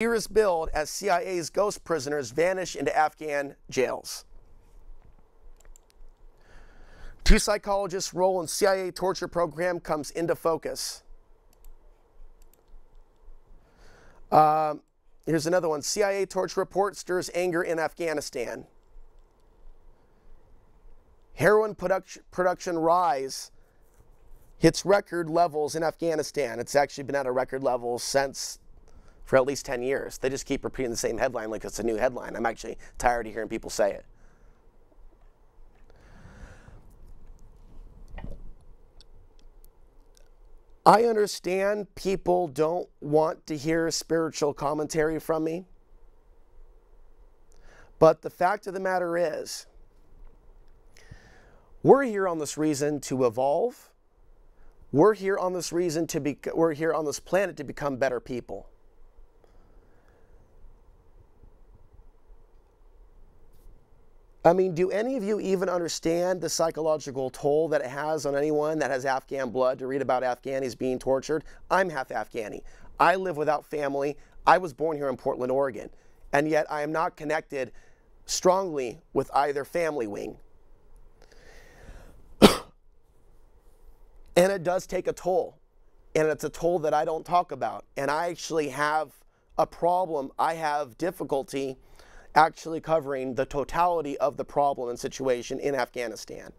Years build as CIA's ghost prisoners vanish into Afghan jails. Two psychologists' role in CIA torture program comes into focus. Here's another one. CIA torture report stirs anger in Afghanistan. Heroin production rise hits record levels in Afghanistan. It's actually been at a record level for at least 10 years. They just keep repeating the same headline like it's a new headline. I'm actually tired of hearing people say it. I understand people don't want to hear spiritual commentary from me. But the fact of the matter is, we're here on this reason to evolve. We're here on this we're here on this planet to become better people. I mean, do any of you even understand the psychological toll that it has on anyone that has Afghan blood to read about Afghanis being tortured? I'm half Afghani. I live without family. I was born here in Portland, Oregon, and yet I am not connected strongly with either family wing. And it does take a toll, and it's a toll that I don't talk about. And I actually have a problem. I have difficulty actually covering the totality of the problem and situation in Afghanistan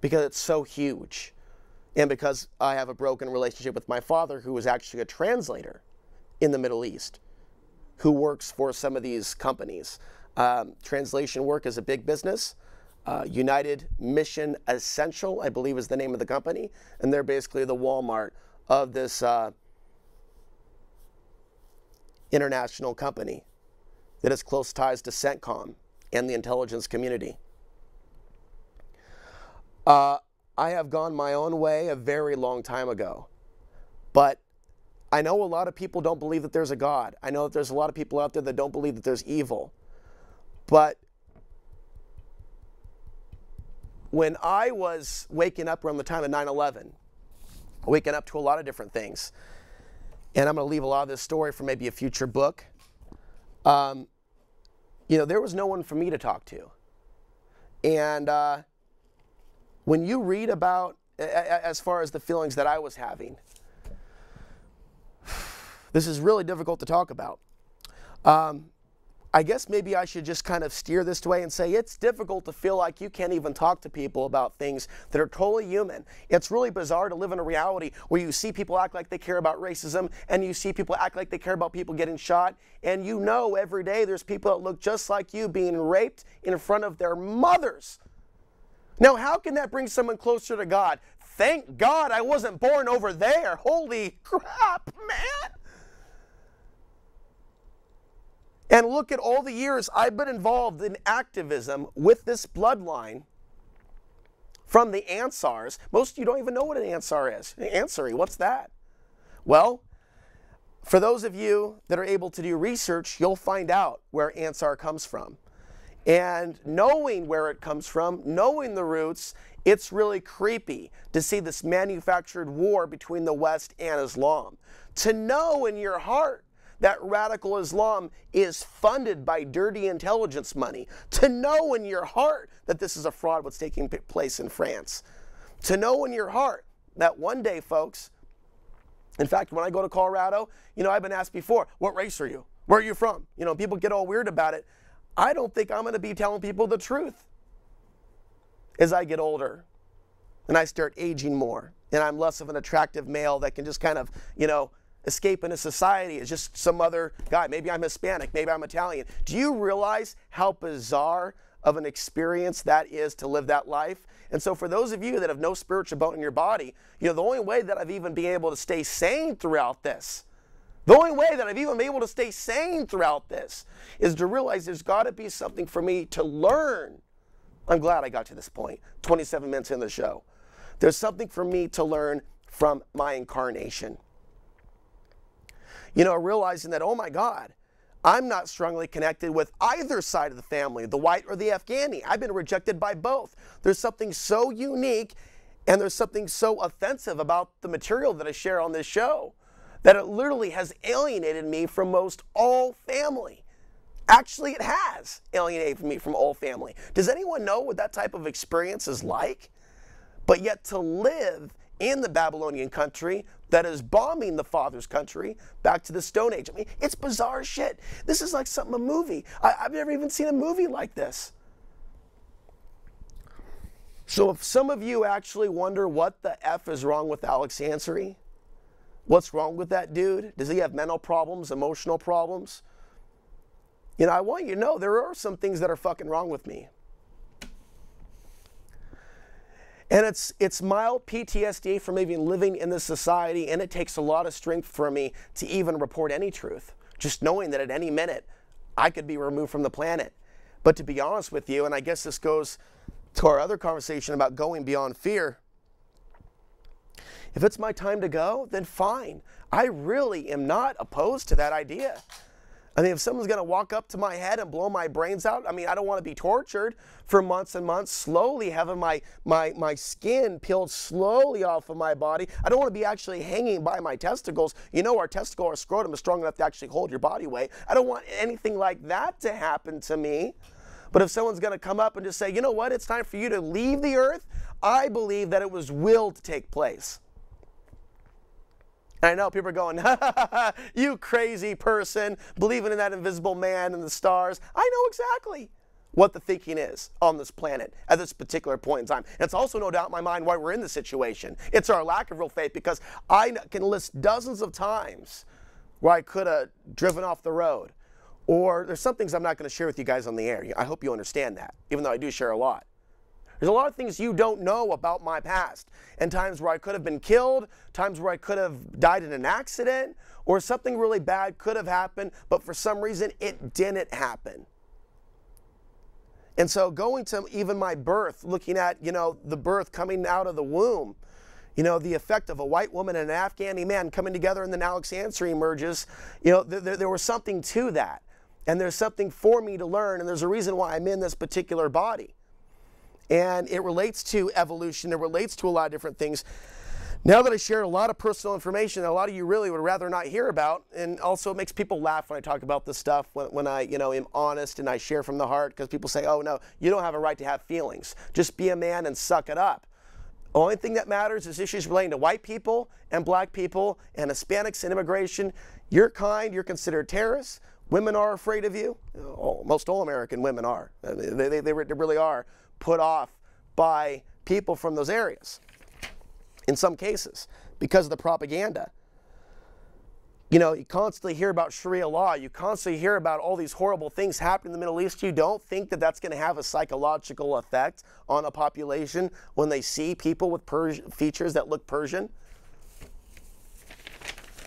because it's so huge, and because I have a broken relationship with my father, who was actually a translator in the Middle East, who works for some of these companies. Translation work is a big business. United Mission Essential, I believe, is the name of the company, and they're basically the Walmart of this international company that has close ties to CENTCOM and the intelligence community. I have gone my own way a very long time ago, but I know a lot of people don't believe that there's a God. I know that there's a lot of people out there that don't believe that there's evil. But when I was waking up around the time of 9/11, waking up to a lot of different things, and I'm going to leave a lot of this story for maybe a future book. You know, there was no one for me to talk to. And when you read about, as far as the feelings that I was having, this is really difficult to talk about. I guess maybe I should just kind of steer this way and say it's difficult to feel like you can't even talk to people about things that are totally human. It's really bizarre to live in a reality where you see people act like they care about racism, and you see people act like they care about people getting shot, and you know every day there's people that look just like you being raped in front of their mothers. Now, how can that bring someone closer to God? Thank God I wasn't born over there. Holy crap, man. And look at all the years I've been involved in activism with this bloodline from the Ansars. Most of you don't even know what an Ansar is. An Ansari, what's that? Well, for those of you that are able to do research, you'll find out where Ansar comes from. And knowing where it comes from, knowing the roots, it's really creepy to see this manufactured war between the West and Islam. To know in your heart that radical Islam is funded by dirty intelligence money. To know in your heart that this is a fraud what's taking place in France. To know in your heart that one day, folks, in fact, when I go to Colorado, you know, I've been asked before, what race are you? Where are you from? You know, people get all weird about it. I don't think I'm going to be telling people the truth as I get older and I start aging more and I'm less of an attractive male that can just kind of, you know, escape into society as just some other guy. Maybe I'm Hispanic, maybe I'm Italian. Do you realize how bizarre of an experience that is to live that life? And so for those of you that have no spiritual bone in your body, you know, the only way that I've even been able to stay sane throughout this, the only way that I've even been able to stay sane throughout this is to realize there's got to be something for me to learn. I'm glad I got to this point, 27 minutes in the show. There's something for me to learn from my incarnation. You know, realizing that, oh my God, I'm not strongly connected with either side of the family, the white or the Afghani. I've been rejected by both. There's something so unique and there's something so offensive about the material that I share on this show that it literally has alienated me from most all family. Actually, it has alienated me from all family. Does anyone know what that type of experience is like? But yet to live in the Babylonian country that is bombing the Father's country back to the Stone Age. I mean, it's bizarre shit. This is like something, a movie. I've never even seen a movie like this. So if some of you actually wonder what the F is wrong with Alex Ansary, what's wrong with that dude? Does he have mental problems, emotional problems? You know, I want you to know there are some things that are fucking wrong with me. And it's mild PTSD from even living in this society, and it takes a lot of strength for me to even report any truth. Just knowing that at any minute, I could be removed from the planet. But to be honest with you, and I guess this goes to our other conversation about going beyond fear, if it's my time to go, then fine. I really am not opposed to that idea. I mean, if someone's going to walk up to my head and blow my brains out, I mean, I don't want to be tortured for months and months, slowly having my skin peeled slowly off of my body. I don't want to be actually hanging by my testicles. You know, our testicle or scrotum is strong enough to actually hold your body weight. I don't want anything like that to happen to me. But if someone's going to come up and just say, you know what, it's time for you to leave the earth, I believe that it was willed to take place. And I know people are going, ha, ha, ha, ha, you crazy person, believing in that invisible man and the stars. I know exactly what the thinking is on this planet at this particular point in time. And it's also no doubt in my mind why we're in this situation. It's our lack of real faith, because I can list dozens of times where I could have driven off the road. Or there's some things I'm not going to share with you guys on the air. I hope you understand that, even though I do share a lot. There's a lot of things you don't know about my past, and times where I could have been killed, times where I could have died in an accident, or something really bad could have happened, but for some reason it didn't happen. And so going to even my birth, looking at, you know, the birth coming out of the womb, you know, the effect of a white woman and an Afghani man coming together, and then Alex Ansary emerges, you know, there was something to that. And there's something for me to learn, and there's a reason why I'm in this particular body. And it relates to evolution. It relates to a lot of different things. Now that I shared a lot of personal information that a lot of you really would rather not hear about, and also it makes people laugh when I talk about this stuff, when I, you know, am honest and I share from the heart, because people say, oh no, you don't have a right to have feelings. Just be a man and suck it up. The only thing that matters is issues relating to white people and black people and Hispanics and immigration. You're kind, you're considered terrorists. Women are afraid of you. Most all American women are. They really are put off by people from those areas in some cases because of the propaganda. You know, you constantly hear about Sharia law. You constantly hear about all these horrible things happening in the Middle East. You don't think that that's going to have a psychological effect on a population when they see people with features that look Persian?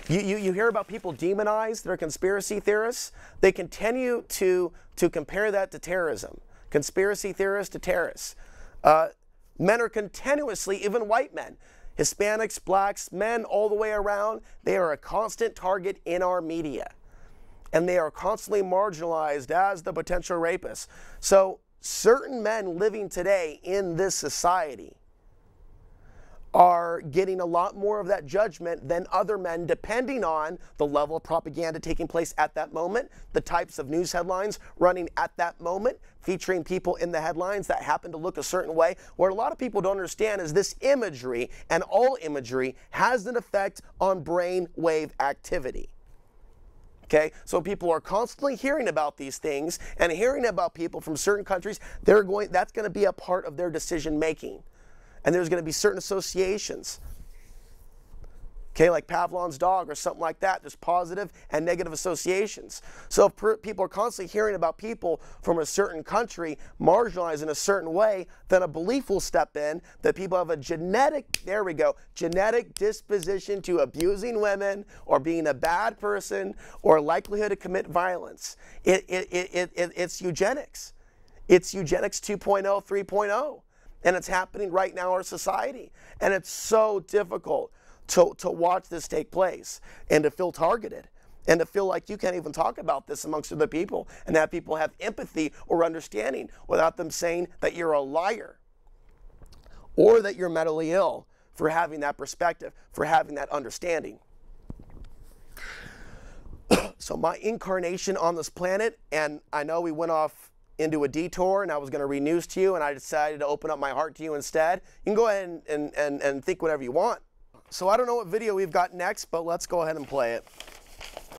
You hear about people demonized that are conspiracy theorists. They continue to compare that to terrorism. Conspiracy theorists to terrorists. Men are continuously, even white men, Hispanics, blacks, men all the way around, they are a constant target in our media. And they are constantly marginalized as the potential rapists. So certain men living today in this society are getting a lot more of that judgment than other men, depending on the level of propaganda taking place at that moment, the types of news headlines running at that moment, featuring people in the headlines that happen to look a certain way. What a lot of people don't understand is this imagery, and all imagery, has an effect on brain wave activity. Okay, so people are constantly hearing about these things and hearing about people from certain countries. That's going to be a part of their decision making. And there's going to be certain associations, okay, like Pavlov's dog or something like that. There's positive and negative associations. So if people are constantly hearing about people from a certain country marginalized in a certain way, then a belief will step in that people have a genetic disposition to abusing women or being a bad person or likelihood to commit violence. It's eugenics. It's eugenics 2.0, 3.0. And it's happening right now in our society. And it's so difficult to watch this take place and to feel targeted and to feel like you can't even talk about this amongst other people and have people have empathy or understanding without them saying that you're a liar or that you're mentally ill for having that perspective, for having that understanding. So my incarnation on this planet, and I know we went off into a detour and I was going to read news to you, and I decided to open up my heart to you instead. You can go ahead and think whatever you want. So I don't know what video we've got next, but let's go ahead and play it.